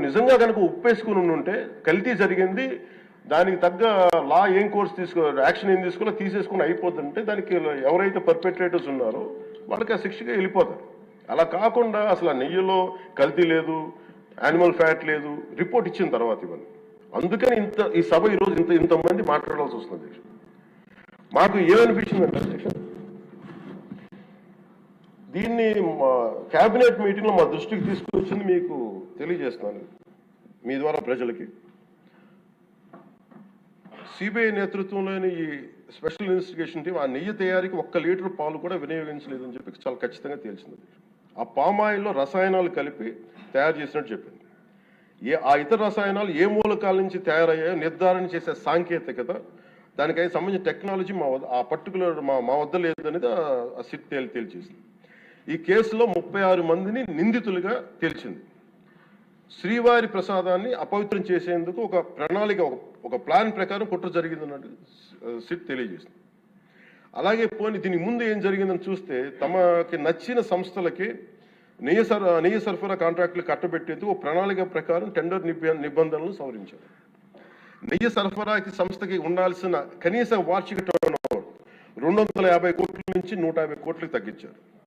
నిజంగా కనుక ఒప్పేసుకుని ఉంటే కల్తీ జరిగింది, దానికి తగ్గ లా ఏం కోర్స్ యాక్షన్ ఏం తీసుకోవాలో తీసేసుకుని అయిపోతుంటే దానికి ఎవరైతే పర్పెట్రేటర్స్ ఉన్నారో వాళ్ళకి ఆ శిక్షగా వెళ్ళిపోతారు. అలా కాకుండా అసలు ఆ నెయ్యిలో కల్తీ లేదు, యానిమల్ ఫ్యాట్ లేదు, రిపోర్ట్ ఇచ్చిన తర్వాత ఇవన్నీ. అందుకని ఈ సభ ఈరోజు ఇంతమంది మాట్లాడాల్సి వస్తుంది. మాకు ఏమనిపించిందంటే అధ్యక్ష, దీన్ని క్యాబినెట్ మీటింగ్లో మా దృష్టికి తీసుకొచ్చింది మీకు తెలియజేస్తున్నాను మీ ద్వారా ప్రజలకి. సిబిఐ నేతృత్వంలోని ఈ స్పెషల్ ఇన్వెస్టిగేషన్ టీం ఆ నెయ్యి తయారీకి 1 లీటర్ పాలు కూడా వినియోగించలేదని చెప్పి చాలా ఖచ్చితంగా తేల్చింది. ఆ పామాయిల్లో రసాయనాలు కలిపి తయారు చేసినట్టు చెప్పింది. ఆ ఇతర రసాయనాలు ఏ మూలకాల నుంచి తయారయ్యాయో నిర్ధారణ చేసే సాంకేతికత, దానికి సంబంధించిన టెక్నాలజీ ఆ పర్టికులర్ మా వద్ద లేదనేది ఆ సిట్ తేల్చేసింది. ఈ కేసులో 36 మందిని నిందితులుగా తేల్చింది. శ్రీవారి ప్రసాదాన్ని అపవిత్రం చేసేందుకు ఒక ప్రణాళిక, ఒక ప్లాన్ ప్రకారం కుట్ర జరిగిందన్నట్టు సిట్ తెలియజేసింది. అలాగే పోనీ దీనికి ముందు ఏం జరిగిందని చూస్తే, తమకి నచ్చిన సంస్థలకి నెయ్యి సరఫరా కాంట్రాక్టులు కట్టబెట్టేందుకు ఒక ప్రణాళిక ప్రకారం టెండర్ నిబంధనలు సవరించారు. నెయ్యి సరఫరాకి సంస్థకి ఉండాల్సిన కనీస వార్షిక టర్నోవర్ 250 కోట్ల నుంచి 150 కోట్లకు తగ్గించారు.